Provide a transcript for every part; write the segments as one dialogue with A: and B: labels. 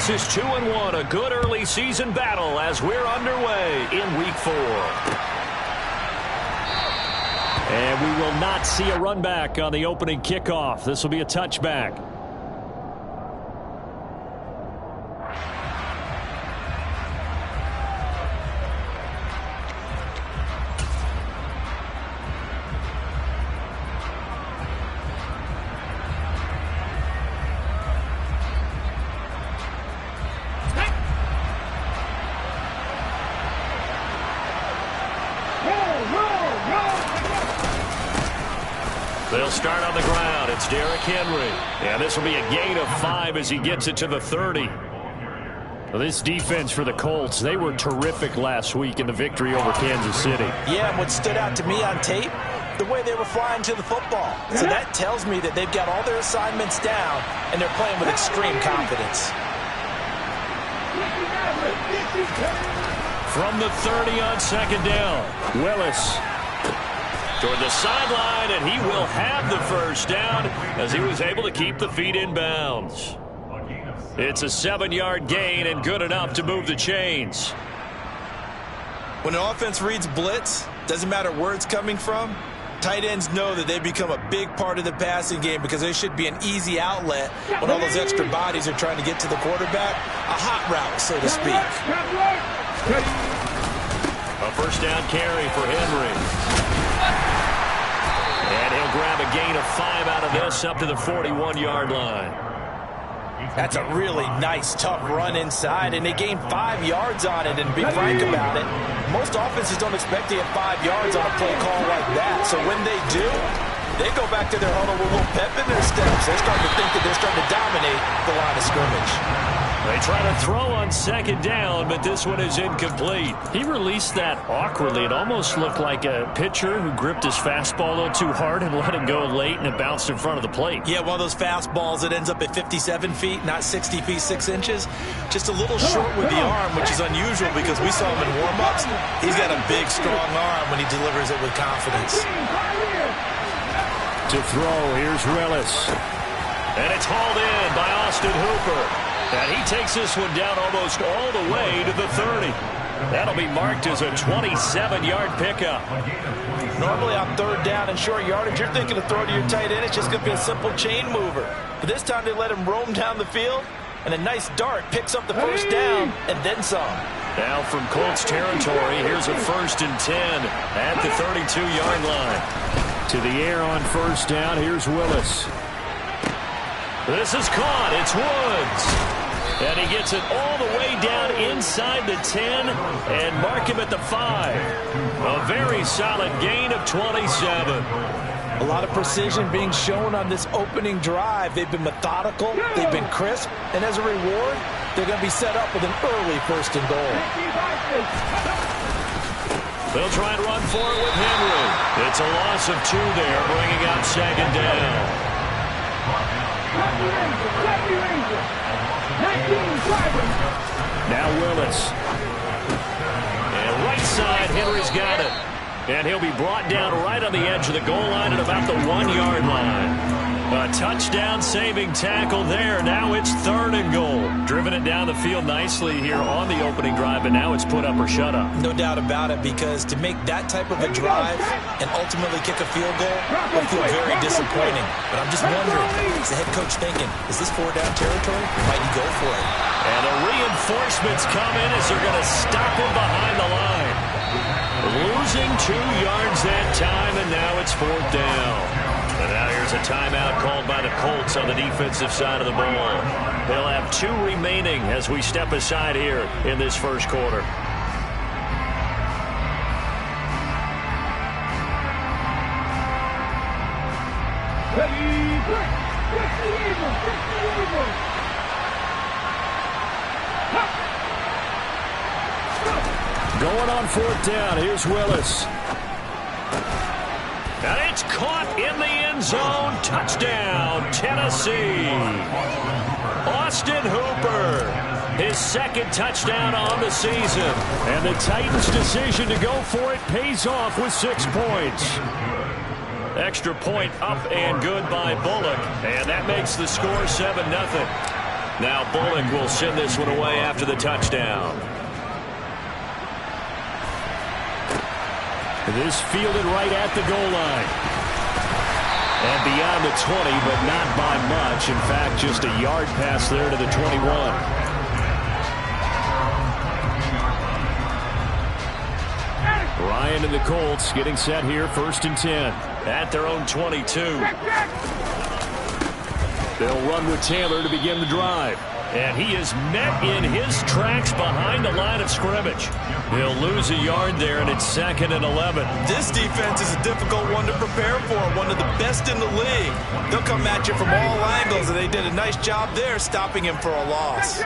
A: This is 2-1, a good early season battle as we're underway in Week 4. And we will not see a run back on the opening kickoff. This will be a touchback. They'll start on the ground. It's Derrick Henry. And this will be a gain of 5 as he gets it to the 30. Well, this defense for the Colts, they were terrific last week in the victory over Kansas City.
B: Yeah, and what stood out to me on tape, the way they were flying to the football. So that tells me that they've got all their assignments down, and they're playing with extreme confidence.
A: From the 30 on second down, Willis toward the sideline, and he will have the first down as he was able to keep the feet in bounds. It's a 7-yard gain and good enough to move the chains.
B: When an offense reads blitz, doesn't matter where it's coming from, tight ends know that they become a big part of the passing game because they should be an easy outlet when all those extra bodies are trying to get to the quarterback. A hot route, so to speak.
A: A first down carry for Henry. And he'll grab a gain of 5 out of this up to the 41-yard line.
B: That's a really nice, tough run inside, and they gained 5 yards on it. And to be frank about it, most offenses don't expect to get 5 yards on a play call like that. So when they do, they go back to their huddle with a little pep in their steps. They're starting to think that they're starting to dominate the line of scrimmage.
A: They try to throw on second down, but this one is incomplete. He released that awkwardly. It almost looked like a pitcher who gripped his fastball a little too hard and let it go late, and it bounced in front of the plate.
B: Yeah, one of those fastballs that ends up at 57 feet, not 60 feet, 6 inches. Just a little short with the arm, which is unusual because we saw him in warm-ups. He's got a big, strong arm when he delivers it with confidence.
A: To throw, here's Willis. And it's hauled in by Austin Hooper. And he takes this one down almost all the way to the 30. That'll be marked as a 27-yard pickup.
B: Normally on third down and short yardage, you're thinking to throw to your tight end. It's just going to be a simple chain mover. But this time they let him roam down the field, and a nice dart picks up the first down and then some.
A: Now from Colts territory, here's a 1st and 10 at the 32-yard line. To the air on first down, here's Willis. This is caught. It's Woods. And he gets it all the way down inside the 10 and mark him at the 5. A very solid gain of 27.
B: A lot of precision being shown on this opening drive. They've been methodical. They've been crisp. And as a reward, they're going to be set up with an early 1st and goal.
A: They'll try and run for it with Henry. It's a loss of 2 there, bringing up second down. Now Willis. And right side, Henry's got it. And he'll be brought down right on the edge of the goal line at about the 1-yard line. A touchdown saving tackle there. Now it's 3rd and goal. Driven it down the field nicely here on the opening drive, but now it's put up or shut up.
B: No doubt about it, because to make that type of a drive and ultimately kick a field goal will feel very disappointing. But I'm just wondering, is the head coach thinking, is this 4-down territory? Might he go for it?
A: And the reinforcements come in as they're going to stop him behind the line. Losing 2 yards that time, and now it's 4th down. And now here's a timeout called by the Colts on the defensive side of the ball. They'll have 2 remaining as we step aside here in this first quarter. Going on 4th down, here's Willis. And it's caught in the end zone. Touchdown, Tennessee. Austin Hooper, his 2nd touchdown on the season. And the Titans' decision to go for it pays off with 6 points. Extra point up and good by Bullock. And that makes the score 7-0. Now Bullock will send this one away after the touchdown. This fielded right at the goal line. And beyond the 20, but not by much. In fact, just a yard pass there to the 21. Ryan and the Colts getting set here, 1st and 10. At their own 22. They'll run with Taylor to begin the drive. And he is met in his tracks behind the line of scrimmage. He'll lose a yard there, and it's 2nd and 11.
B: This defense is a difficult one to prepare for, one of the best in the league. They'll come at you from all angles, and they did a nice job there stopping him for a loss.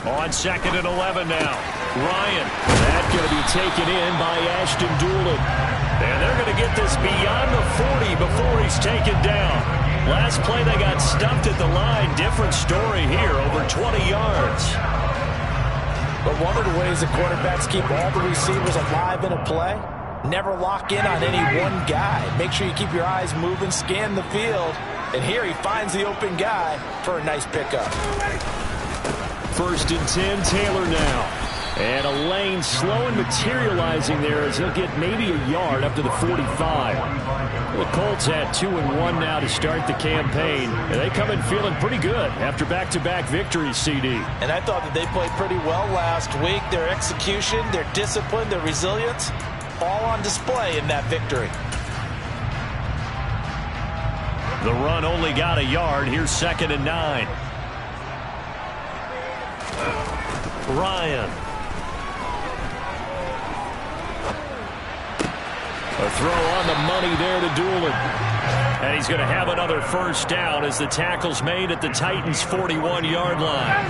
A: On 2nd and 11 now. Ryan. That's going to be taken in by Ashton Doolin. And they're going to get this beyond the 40 before he's taken down. Last play they got stuffed at the line. Different story here, over 20 yards.
B: But one of the ways the quarterbacks keep all the receivers alive in a play, never lock in on any one guy. Make sure you keep your eyes moving, scan the field. And here he finds the open guy for a nice pickup.
A: 1st and 10, Taylor now. And a lane slow and materializing there as he'll get maybe a yard up to the 45. The Colts had 2-1 now to start the campaign. And they come in feeling pretty good after back-to-back victories, CD.
B: And I thought that they played pretty well last week. Their execution, their discipline, their resilience, all on display in that victory.
A: The run only got a yard. Here's 2nd and 9. Ryan. A throw on the money there to Doolin. And he's going to have another 1st down as the tackle's made at the Titans' 41-yard line.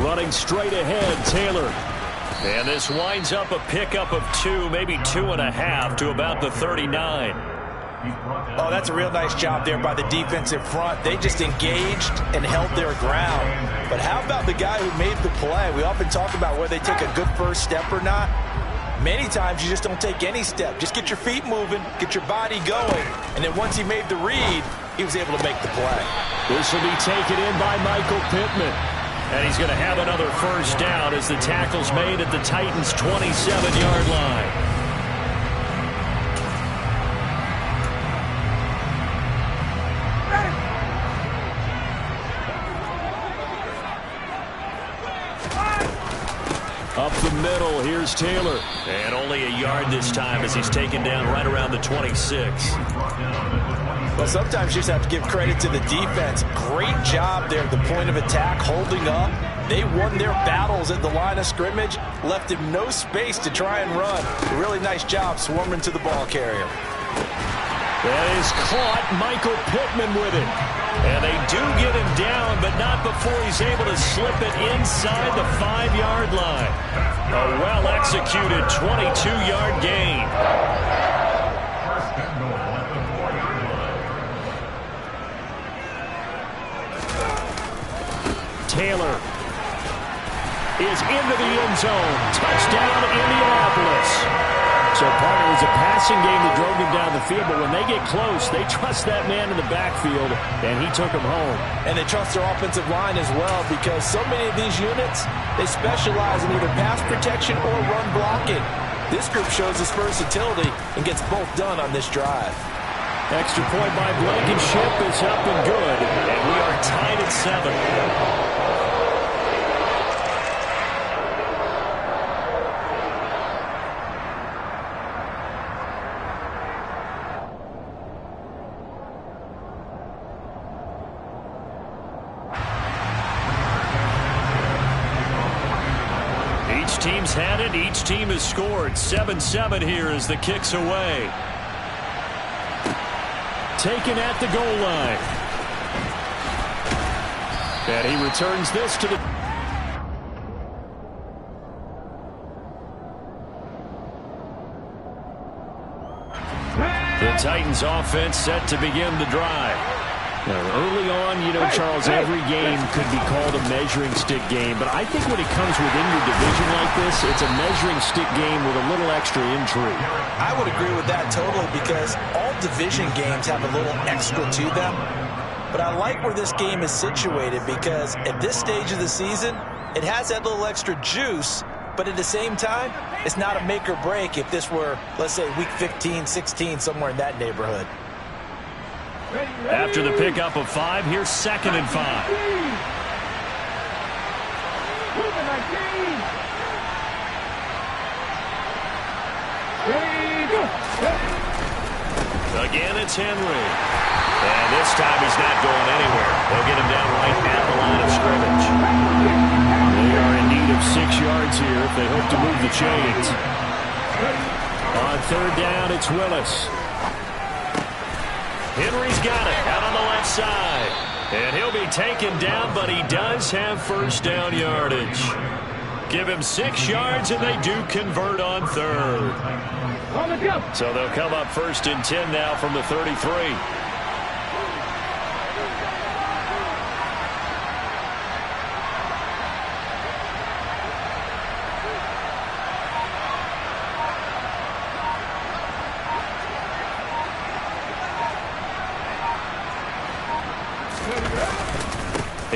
A: Running straight ahead, Taylor. And this winds up a pickup of 2, maybe 2.5 to about the 39.
B: Oh, that's a real nice job there by the defensive front. They just engaged and held their ground. But how about the guy who made the play? We often talk about whether they take a good first step or not. Many times you just don't take any step. Just get your feet moving, get your body going. And then once he made the read, he was able to make the play.
A: This will be taken in by Michael Pittman. And he's going to have another 1st down as the tackle's made at the Titans' 27-yard line. Up the middle, here's Taylor. And only a yard this time as he's taken down right around the 26.
B: Well, sometimes you just have to give credit to the defense. Great job there at the point of attack, holding up. They won their battles at the line of scrimmage, left him no space to try and run. A really nice job swarming to the ball carrier.
A: That is caught. Michael Pittman with it. And they do get him down, but not before he's able to slip it inside the 5-yard line. A well-executed 22-yard gain. Taylor is into the end zone. Touchdown, Indianapolis. So part of it was a passing game that drove him down the field, but when they get close, they trust that man in the backfield, and he took him home.
B: And they trust their offensive line as well, because so many of these units, they specialize in either pass protection or run blocking. This group shows its versatility and gets both done on this drive.
A: Extra point by Blankenship is up and good, and we are tied at 7. Each team's had it. Each team has scored. 7-7 here as the kick's away. Taken at the goal line. And he returns this to the... The Titans offense set to begin the drive. Early on, Charles, every game could be called a measuring stick game. But I think when it comes within your division like this, it's a measuring stick game with a little extra intrigue.
B: I would agree with that totally because all division games have a little extra to them. But I like where this game is situated because at this stage of the season, it has that little extra juice. But at the same time, it's not a make or break if this were, let's say, week 15, 16, somewhere in that neighborhood.
A: After the pickup of 5, here's 2nd and 5. Again, it's Henry. And this time he's not going anywhere. They'll get him down right at the line of scrimmage. They are in need of 6 yards here if they hope to move the chains. On 3rd down, it's Willis. Henry's got it out on the left side. And he'll be taken down, but he does have 1st down yardage. Give him 6 yards, and they do convert on 3rd. So they'll come up 1st and 10 now from the 33.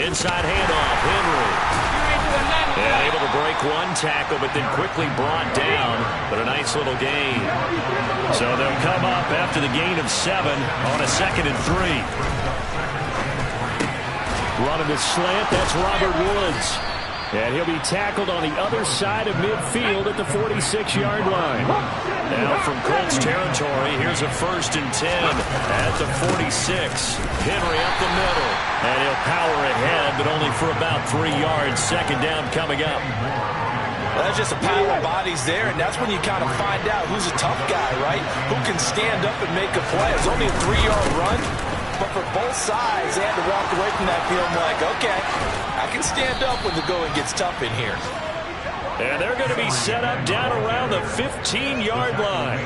A: Inside handoff, Henry. And able to break 1 tackle, but then quickly brought down. But a nice little gain. So they'll come up after the gain of 7 on a 2nd and 3. Running the slant, that's Robert Woods. And he'll be tackled on the other side of midfield at the 46-yard line. Now from Colts territory, here's a 1st and 10 at the 46. Henry up the middle. And he'll power ahead, but only for about 3 yards. 2nd down coming up.
B: Well, that's just a pile of bodies there, and that's when you kind of find out who's a tough guy, right? Who can stand up and make a play. It's only a 3-yard run, but for both sides, they had to walk away from that field like, okay, I can stand up when the going gets tough in here.
A: And they're going to be set up down around the 15-yard line.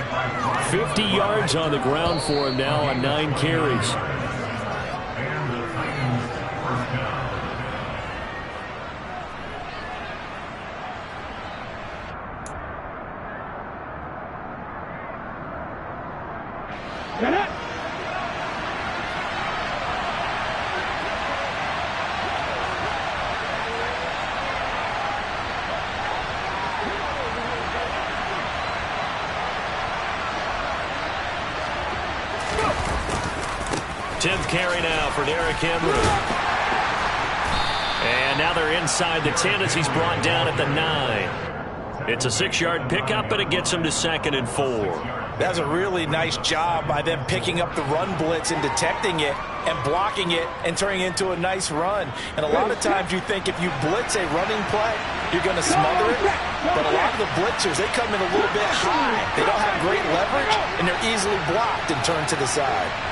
A: 50 yards on the ground for him now on 9 carries. Carry now for Derrick Henry. And now they're inside the 10 as he's brought down at the 9. It's a 6-yard pickup, but it gets him to 2nd and 4.
B: That's a really nice job by them picking up the run blitz and detecting it and blocking it and turning it into a nice run. And a lot of times you think if you blitz a running play, you're going to smother it. But a lot of the blitzers, they come in a little bit high. They don't have great leverage, and they're easily blocked and turned to the side.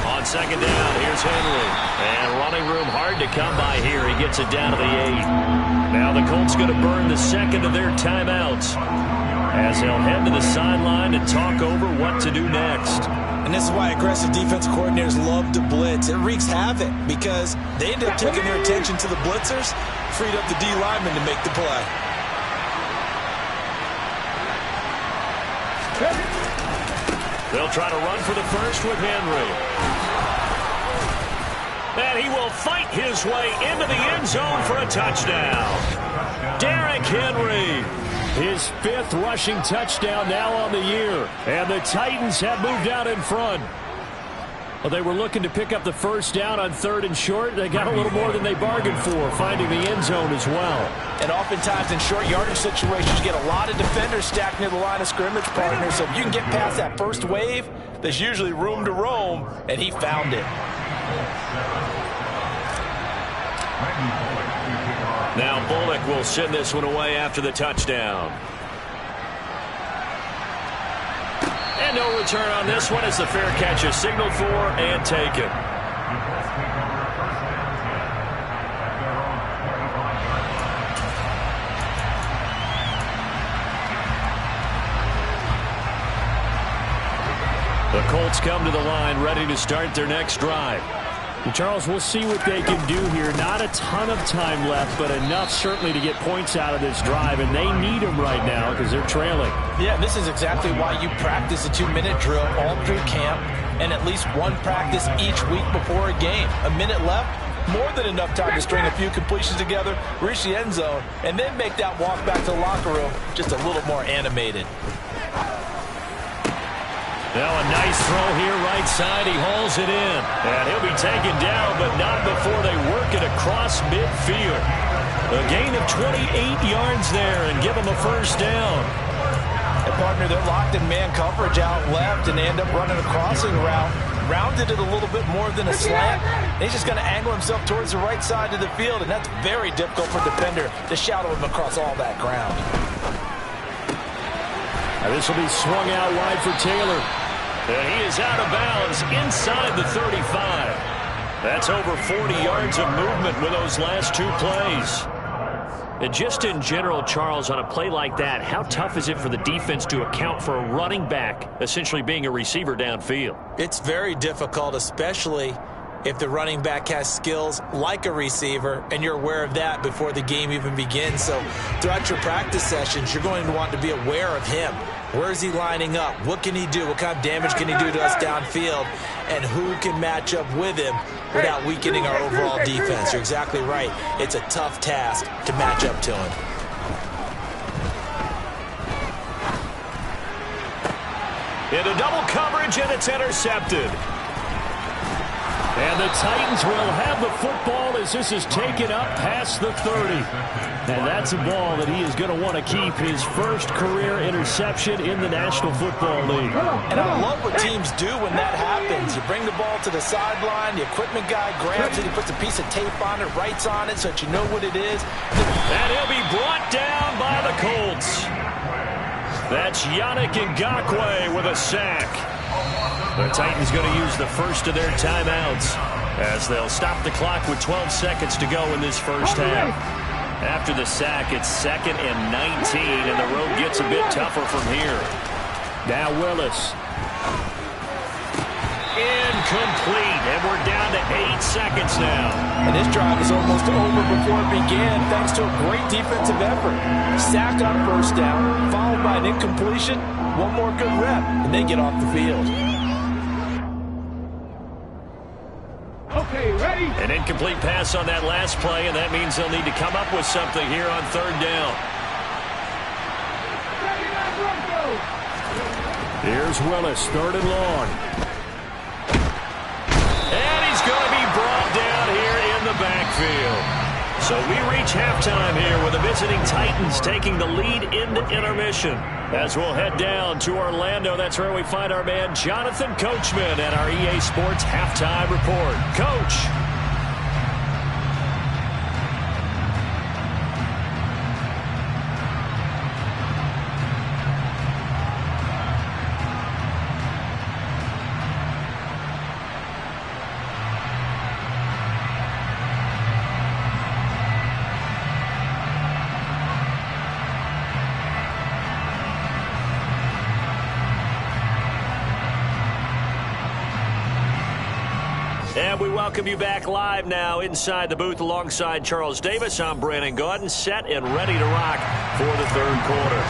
A: On 2nd down, here's Henry. And running room hard to come by here. He gets it down to the 8. Now the Colts going to burn the 2nd of their timeouts as they'll head to the sideline to talk over what to do next.
B: And this is why aggressive defense coordinators love to blitz. It wreaks havoc because they end up taking their attention to the blitzers, freed up the D lineman to make the play.
A: They'll try to run for the 1st with Henry. And he will fight his way into the end zone for a touchdown. Derrick Henry, his 5th rushing touchdown now on the year. And the Titans have moved out in front. Well, they were looking to pick up the 1st down on 3rd and short. They got a little more than they bargained for, finding the end zone as well.
B: And oftentimes in short yardage situations, you get a lot of defenders stacked near the line of scrimmage, partner. So if you can get past that first wave, there's usually room to roam, and he found it.
A: Now Bullock will send this one away after the touchdown. And no return on this one as the fair catch is signaled for and taken. The Colts come to the line ready to start their next drive.
C: And Charles, we'll see what they can do here. Not a ton of time left, but enough certainly to get points out of this drive, and they need them right now because they're trailing.
B: Yeah, this is exactly why you practice a 2-minute drill all through camp and at least one practice each week before a game. A minute left, more than enough time to string a few completions together, reach the end zone, and then make that walk back to the locker room just a little more animated.
A: Now a nice throw here right side. He hauls it in. And he'll be taken down, but not before they work it across midfield. A gain of 28 yards there and give him a first down.
B: And partner, they're locked in man coverage out left, and they end up running a crossing route. Rounded it a little bit more than a slant. He's just going to angle himself towards the right side of the field, and that's very difficult for the defender to shadow him across all that ground.
A: Now this will be swung out wide for Taylor. And he is out of bounds inside the 35. That's over 40 yards of movement with those last two plays. And just in general, Charles, on a play like that, how tough is it for the defense to account for a running back essentially being a receiver downfield?
B: It's very difficult, especially if the running back has skills like a receiver, and you're aware of that before the game even begins. So throughout your practice sessions, you're going to want to be aware of him. Where is he lining up? What can he do? What kind of damage can he do to us downfield? And who can match up with him without weakening our overall defense? You're exactly right. It's a tough task to match up to him.
A: Into double coverage, and it's intercepted. And the Titans will have the football as this is taken up past the 30. And that's a ball that he is going to want to keep, his first career interception in the National Football League.
B: And I love what teams do when that happens. You bring the ball to the sideline, the equipment guy grabs it, he puts a piece of tape on it, writes on it so that you know what it is.
A: And he'll be brought down by the Colts. That's Yannick Ngakoue with a sack. The Titans going to use the first of their timeouts as they'll stop the clock with 12 seconds to go in this first half. After the sack, it's 2nd and 19, and the road gets a bit tougher from here.
C: Now Willis.
A: Incomplete, and we're down to 8 seconds now.
B: And this drive is almost over before it began thanks to a great defensive effort. Sack on first down, followed by an incompletion, one more good rep, and they get off the field.
D: Okay, ready?
A: An incomplete pass on that last play, and that means they'll need to come up with something here on 3rd down.
C: Here's Willis, 3rd and long.
A: And he's going to be brought down here in the backfield. So we reach halftime here with the visiting Titans taking the lead into intermission. As we'll head down to Orlando, that's where we find our man Jonathan Coachman at our EA Sports Halftime Report. Coach. And we welcome you back live now inside the booth alongside Charles Davis. I'm Brandon Gaudin, set and ready to rock for the 3rd quarter.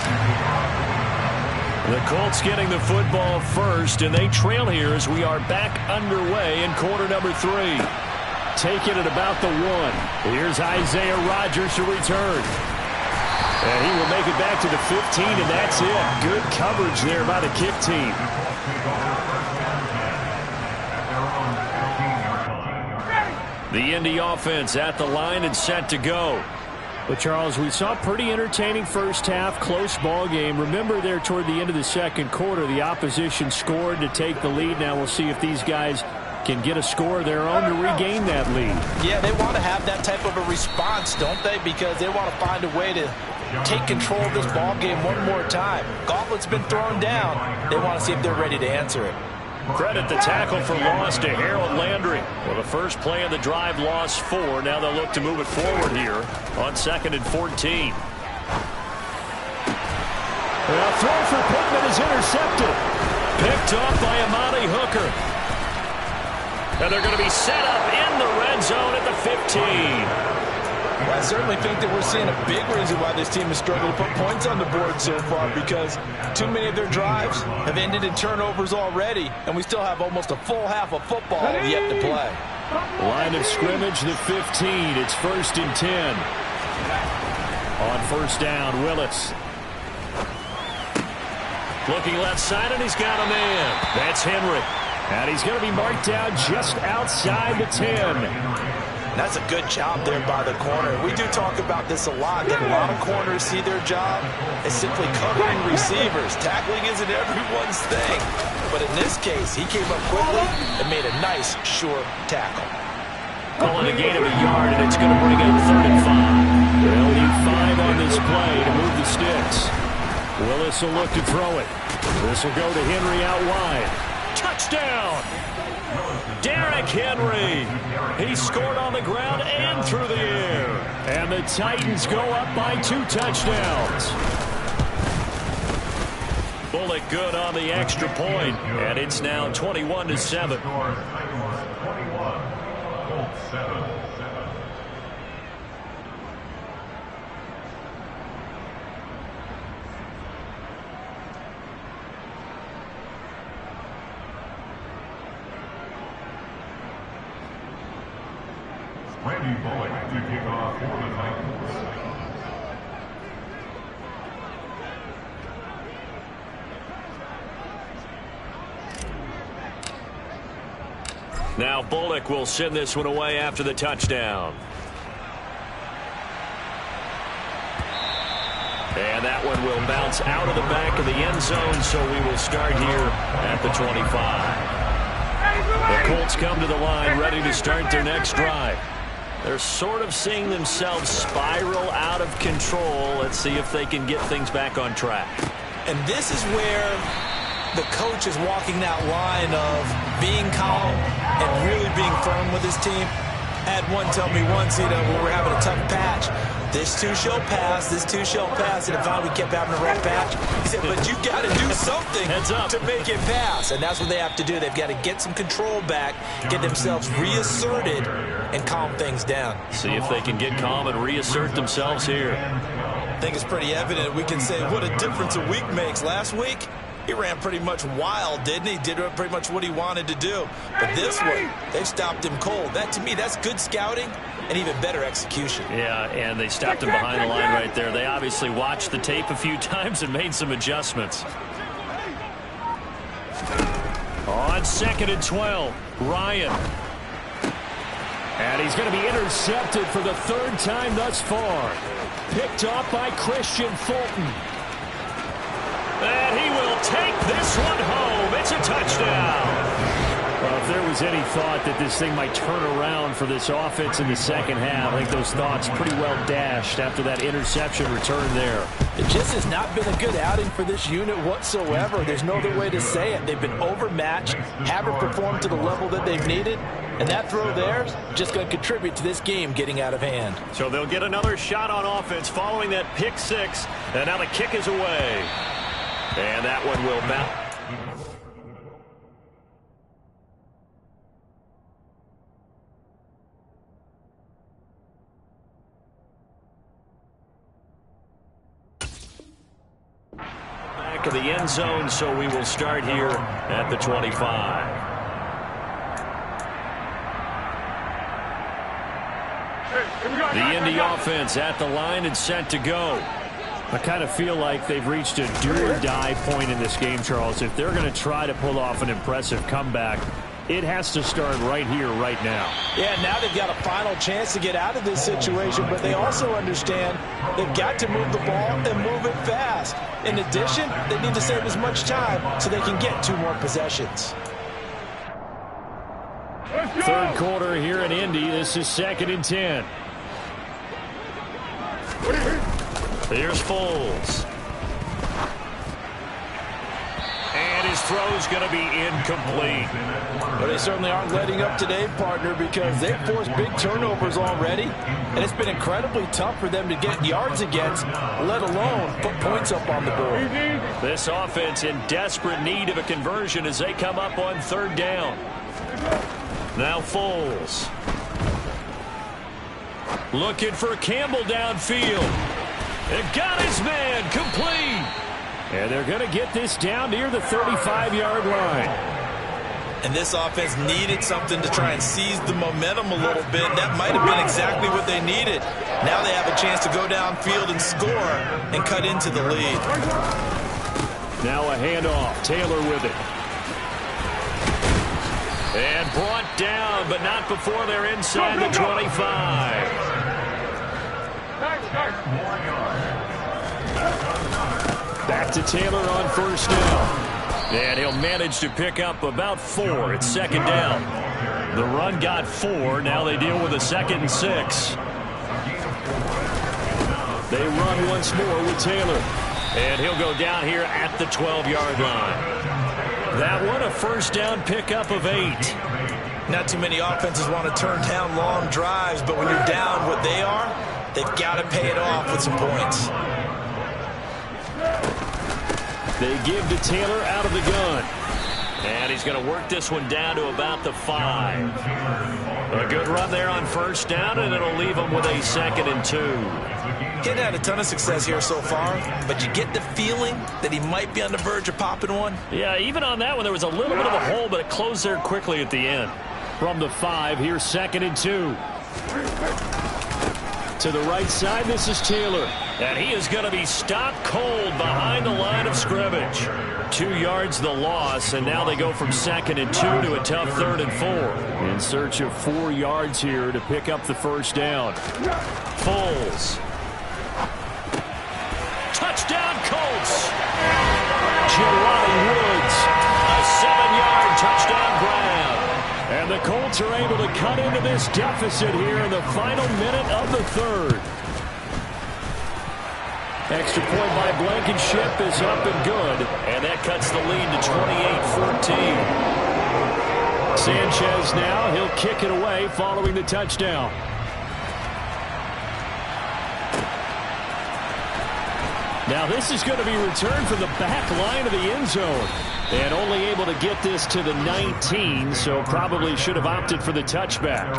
A: The Colts getting the football first, and they trail here as we are back underway in quarter number 3. Taking it about the 1. Here's Isaiah Rodgers to return. And he will make it back to the 15, and that's it. Good coverage there by the kick team. The Indy offense at the line and set to go.
C: But, Charles, we saw a pretty entertaining first half, close ball game. Remember there toward the end of the 2nd quarter, the opposition scored to take the lead. Now we'll see if these guys can get a score of their own to regain that lead.
B: Yeah, they want to have that type of a response, don't they? Because they want to find a way to take control of this ball game one more time. Gauntlet's been thrown down. They want to see if they're ready to answer it.
A: Credit the tackle for loss to Harold Landry. Well, the first play of the drive lost 4. Now they'll look to move it forward here on 2nd and 14.
C: Well, throw for Pittman is intercepted.
A: Picked off by Amani Hooker. And they're going to be set up in the red zone at the 15.
B: Well, I certainly think that we're seeing a big reason why this team has struggled to put points on the board so far, because too many of their drives have ended in turnovers already, and we still have almost a full half of football yet to play.
C: Line of scrimmage, the 15. It's 1st and 10. On first down, Willis.
A: Looking left side, and he's got a man. That's Henry.
C: And he's going to be marked down just outside the 10.
B: That's a good job there by the corner. We do talk about this a lot, that a lot of corners see their job as simply covering receivers. Tackling isn't everyone's thing. But in this case, he came up quickly and made a nice, sure tackle.
A: Calling a gain of a yard, and it's going to bring up 3rd and 5.
C: They'll need 5 on this play to move the sticks. Willis will look to throw it. This will go to Henry out wide.
A: Touchdown! Derrick Henry. He scored on the ground and through the air.
C: And the Titans go up by 2 touchdowns.
A: Bullock good on the extra point, and it's now 21-7.
D: Randy Bullock to kick off for the Titans.
A: Now Bullock will send this one away after the touchdown. And that one will bounce out of the back of the end zone, so we will start here at the 25. The Colts come to the line ready to start their next drive. They're sort of seeing themselves spiral out of control. Let's see if they can get things back on track.
B: And this is where the coach is walking that line of being calm and really being firm with his team. I had one tell me once, when we're having a tough patch, this too shall pass, this too shall pass, and finally we kept having a rough patch. He said, but you got to do something to make it pass, and that's what they have to do. They've got to get some control back, get themselves reasserted, and calm things down.
A: See if they can get calm and reassert themselves here.
B: I think it's pretty evident. We can say what a difference a week makes. Last week, he ran pretty much wild, didn't he? Did pretty much what he wanted to do. But this one, they've stopped him cold. That, to me, that's good scouting and even better execution.
A: Yeah, and they stopped him behind the line right there. They obviously watched the tape a few times and made some adjustments.
C: On 2nd and 12, Ryan. And he's going to be intercepted for the 3rd time thus far. Picked off by Christian Fulton.
A: And he will take this one home. It's a touchdown.
C: Well, if there was any thought that this thing might turn around for this offense in the second half, I think those thoughts pretty well dashed after that interception return there.
B: It just has not been a good outing for this unit whatsoever. There's no other way to say it. They've been overmatched, haven't performed to the level that they've needed, and that throw there is just going to contribute to this game getting out of hand.
A: So they'll get another shot on offense following that pick six, and now the kick is away. And that one will bounce. Back of the end zone, so we will start here at the 25. The Indy offense at the line and set to go.
C: I kind of feel like they've reached a do-or-die point in this game, Charles. If they're going to try to pull off an impressive comeback, it has to start right here, right now.
B: Yeah, now they've got a final chance to get out of this situation, but they also understand they've got to move the ball and move it fast. In addition, they need to save as much time so they can get 2 more possessions.
C: 3rd quarter here in Indy. This is 2nd and 10.
A: Here's Foles. And his throw's going to be incomplete.
B: Well, they certainly aren't letting up today, partner, because they've forced big turnovers already, and it's been incredibly tough for them to get yards against, let alone put points up on the board.
A: This offense in desperate need of a conversion as they come up on third down. Now Foles. Looking for Campbell downfield. It got his man complete.
C: And they're going to get this down near the 35-yard line.
B: And this offense needed something to try and seize the momentum a little bit. That might have been exactly what they needed. Now they have a chance to go downfield and score and cut into the lead.
C: Now a handoff. Taylor with it.
A: And brought down, but not before they're inside the 25.
C: Back to Taylor on first down.
A: And he'll manage to pick up about 4 at second down. The run got 4. Now they deal with a 2nd and 6.
C: They run once more with Taylor.
A: And he'll go down here at the 12-yard line. That one a first down pickup of 8.
B: Not too many offenses want to turn down long drives, but when you're down what they are, they've got to pay it off with some points.
C: They give to Taylor out of the gun.
A: And he's going to work this one down to about the 5. A good run there on first down, and it'll leave him with a 2nd and 2.
B: He hasn't had a ton of success here so far, but you get the feeling that he might be on the verge of popping one.
A: Yeah, even on that one, there was a little bit of a hole, but it closed there quickly at the end.
C: From the 5, here's 2nd and 2. To the right side, this is Taylor.
A: And he is going to be stopped cold behind the line of scrimmage. 2 yards the loss, and now they go from 2nd and 2 to a tough 3rd and 4.
C: In search of 4 yards here to pick up the first down.
A: Foles. Touchdown, Colts.
C: Jelani Woods.
A: A 7-yard touchdown grab.
C: And the Colts are able to cut into this deficit here in the final minute of the 3rd. Extra point by Blankenship is up and good.
A: And that cuts the lead to 28-14.
C: Sanchez now, he'll kick it away following the touchdown. Now this is going to be returned from the back line of the end zone. And only able to get this to the 19, so probably should have opted for the touchback.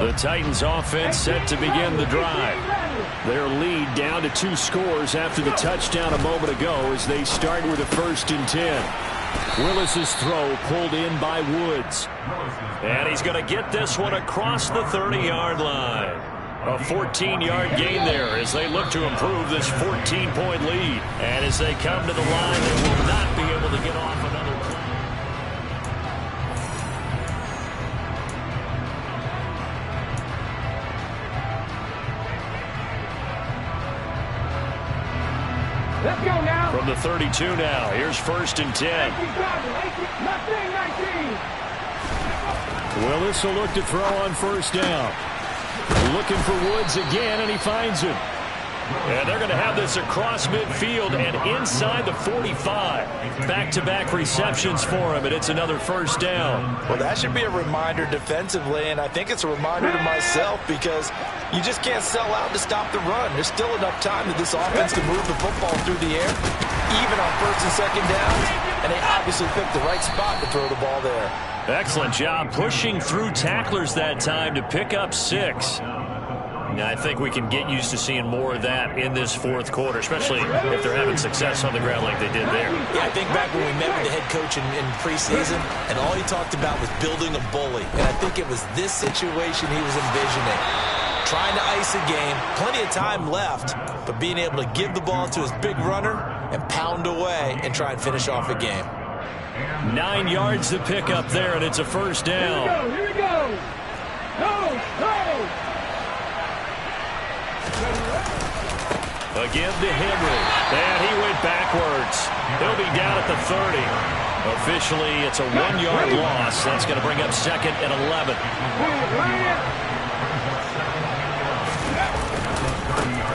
A: The Titans offense set to begin the drive.
C: Their lead down to 2 scores after the touchdown a moment ago as they start with a 1st and 10. Willis's throw pulled in by Woods.
A: And he's going to get this one across the 30-yard line. A 14-yard gain there as they look to improve this 14-point lead. And as they come to the line, they will not be able to get off another play.
E: Let's go now.
A: From the 32 now, here's 1st and 10.
C: Willis will look to throw on first down. Looking for Woods again, and he finds him.
A: And they're going to have this across midfield and inside the 45. Back-to-back receptions for him, and it's another first down.
B: Well, that should be a reminder defensively, and I think it's a reminder to myself because you just can't sell out to stop the run. There's still enough time that this offense can move the football through the air, even on 1st and 2nd downs, and they obviously picked the right spot to throw the ball there.
A: Excellent job pushing through tacklers that time to pick up 6. Now, I think we can get used to seeing more of that in this 4th quarter, especially if they're having success on the ground like they did there.
B: Yeah, I think back when we met with the head coach in preseason, and all he talked about was building a bully. And I think it was this situation he was envisioning. Trying to ice a game, plenty of time left, but being able to give the ball to his big runner and pound away and try and finish off a game.
A: 9 yards to pick up there, and it's a first down.
E: Here we go. Go.
A: Again to Henry. And he went backwards. He'll be down at the 30. Officially, it's a 1-yard loss. That's going to bring up second and 11.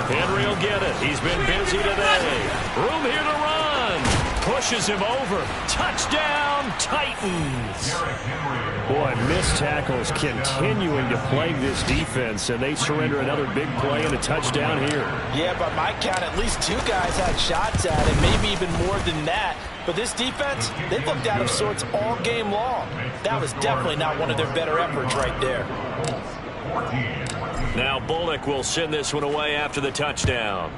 A: Henry will get it. He's been busy today. Room here to run. Pushes him over. Touchdown, Titans.
C: Boy, missed tackles continuing to plague this defense, and they surrender another big play and a touchdown here.
B: Yeah, by my count, at least 2 guys had shots at it, maybe even more than that. But this defense, they looked out of sorts all game long. That was definitely not one of their better efforts right there.
A: Now Bullock will send this one away after the touchdown.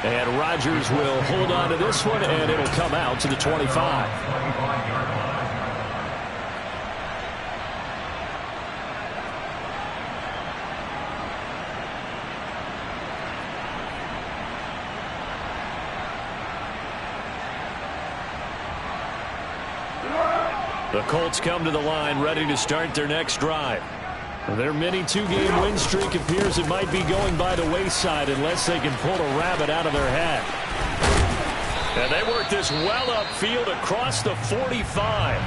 C: And Rodgers will hold on to this one, and it'll come out to the 25.
A: The Colts come to the line ready to start their next drive.
C: Their mini 2-game win streak appears it might be going by the wayside unless they can pull a rabbit out of their hat.
A: And they work this well upfield across the 45.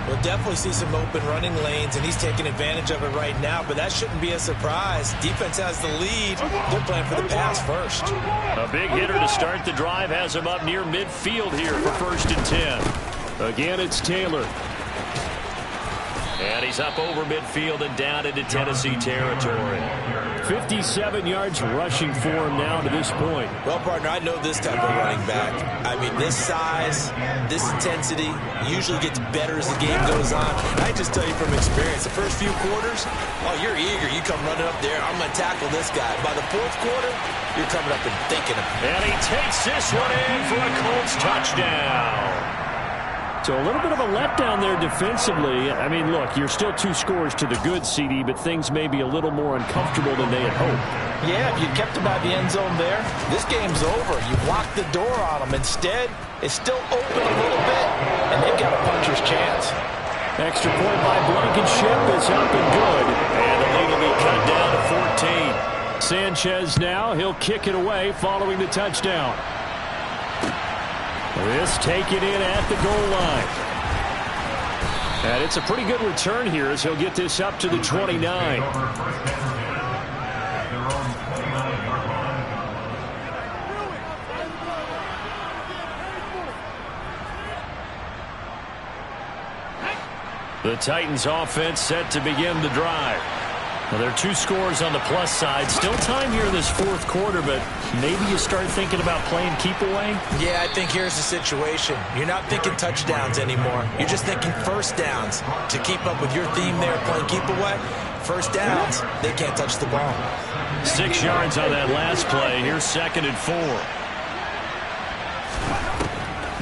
B: We'll definitely see some open running lanes, and he's taking advantage of it right now, but that shouldn't be a surprise. Defense has the lead. They're playing for the pass first.
A: A big hitter to start the drive has him up near midfield here for 1st and 10.
C: Again, it's Taylor.
A: And he's up over midfield and down into Tennessee territory.
C: 57 yards rushing for him now to this point.
B: Well, partner, I know this type of running back. I mean, this size, this intensity usually gets better as the game goes on. I just tell you from experience, the first few quarters, oh, you're eager. You come running up there, I'm going to tackle this guy. By the 4th quarter, you're coming up and thinking of it.
A: And he takes this one in for a Colts touchdown.
C: So a little bit of a letdown there defensively. I mean, look, you're still 2 scores to the good, CD, but things may be a little more uncomfortable than they had hoped.
B: Yeah, if you kept them by the end zone there, this game's over. You've locked the door on them. Instead, it's still open a little bit, and they've got a puncher's chance.
C: Extra point by Blankenship is up and good.
A: And the lead will be cut down to 14.
C: Sanchez now, he'll kick it away following the touchdown. This taken in at the goal line. And it's a pretty good return here as he'll get this up to the 29.
A: The Titans offense set to begin the drive. Well, there are 2 scores on the plus side. Still time here in this 4th quarter, but maybe you start thinking about playing keep away?
B: Yeah, I think here's the situation. You're not thinking touchdowns anymore. You're just thinking first downs. To keep up with your theme there, playing keep away, first downs, they can't touch the ball.
A: 6 yards on that last play. Here's 2nd and 4.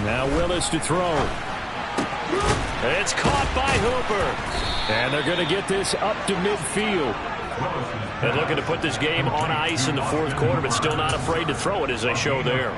C: Now Willis to throw.
A: It's caught by Hooper.
C: And they're going to get this up to midfield.
A: And looking to put this game on ice in the 4th quarter, but still not afraid to throw it as they show there.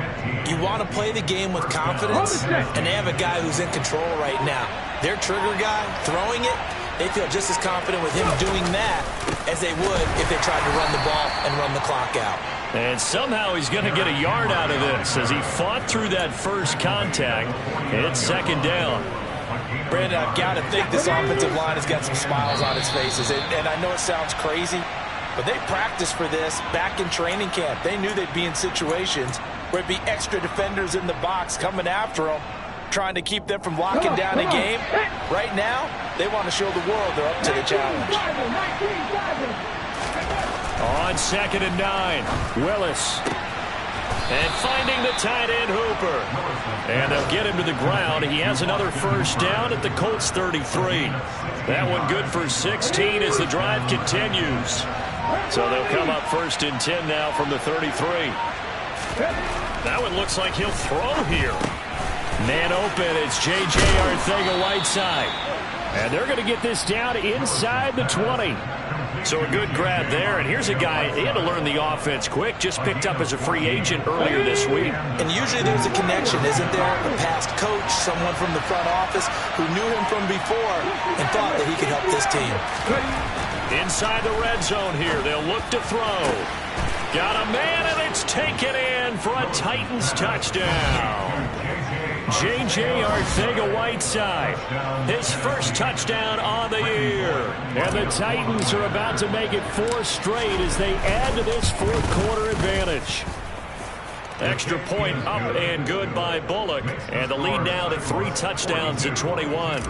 B: You want to play the game with confidence, and they have a guy who's in control right now. Their trigger guy throwing it, they feel just as confident with him doing that as they would if they tried to run the ball and run the clock out.
A: And somehow he's going to get a yard out of this as he fought through that first contact. It's 2nd down.
B: Brandon, I've got to think this offensive line has got some smiles on its faces. And I know it sounds crazy, but they practiced for this back in training camp. They knew they'd be in situations where it'd be extra defenders in the box coming after them, trying to keep them from locking down a game. Right now, they want to show the world they're up to the challenge.
A: On 2nd and 9, Willis. And finding the tight end, Hooper. And they'll get him to the ground. He has another first down at the Colts 33. That one good for 16 as the drive continues. So they'll come up 1st and 10 now from the 33. That one looks like he'll throw here. Man open, it's J.J. Arcega-Whiteside. And they're going to get this down inside the 20. So a good grab there, and here's a guy, he had to learn the offense quick, just picked up as a free agent earlier this week.
B: And usually there's a connection, isn't there? A past coach, someone from the front office who knew him from before and thought that he could help this team.
A: Inside the red zone here, they'll look to throw. Got a man, and it's taken in for a Titans touchdown. J.J. Arcega-Whiteside, his first touchdown on the year. And the Titans are about to make it 4 straight as they add to this fourth quarter advantage. Extra point up and good by Bullock. And the lead now to 3 touchdowns in 21.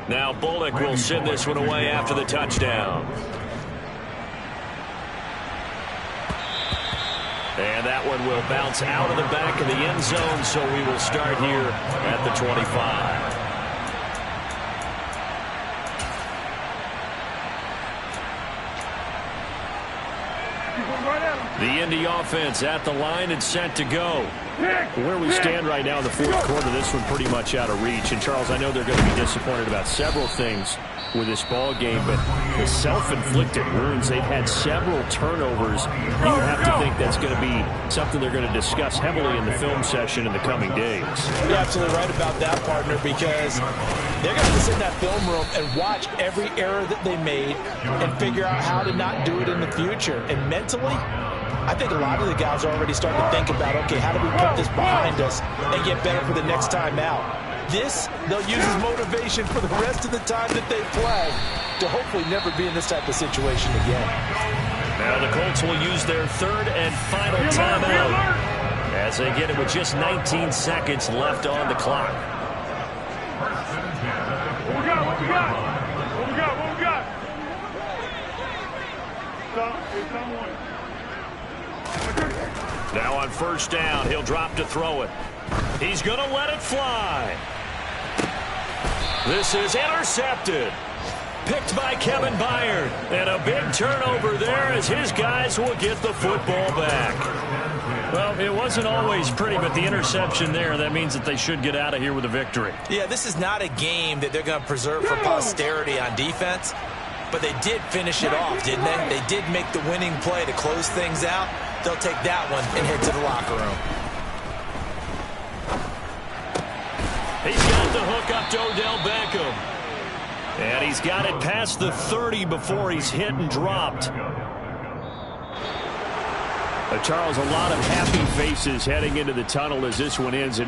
A: Now Bullock will send this one away after the touchdown. And that one will bounce out of the back of the end zone, so we will start here at the 25. The Indy offense at the line and set to go.
C: Where we stand right now in the fourth quarter, this one pretty much out of reach. And, Charles, I know they're going to be disappointed about several things with this ball game, but the self-inflicted wounds, they've had several turnovers. You have to think that's going to be something they're going to discuss heavily in the film session in the coming days.
B: You're absolutely right about that, partner, because they're going to sit in that film room and watch every error that they made and figure out how to not do it in the future. And mentally, I think a lot of the guys are already starting to think about, okay, how do we put this behind us and get better for the next time out? This, they'll use as motivation for the rest of the time that they play to hopefully never be in this type of situation again.
A: Now the Colts will use their third and final timeout as they get it with just 19 seconds left on the clock.
E: What we got? What we got? What we got? What we got? It's on one.
A: Now on first down, he'll drop to throw it. He's going to let it fly. This is intercepted. Picked by Kevin Byard. And a big turnover there as his guys will get the football back.
C: Well, it wasn't always pretty, but the interception there, that means that they should get out of here with a victory.
B: Yeah, this is not a game that they're going to preserve for posterity on defense, but they did finish it off, didn't they? They did make the winning play to close things out. They'll take that one and head to the locker room.
A: He's got the hook up to Odell Beckham. And he's got it past the 30 before he's hit and dropped.
C: Charles, a lot of happy faces heading into the tunnel as this one ends.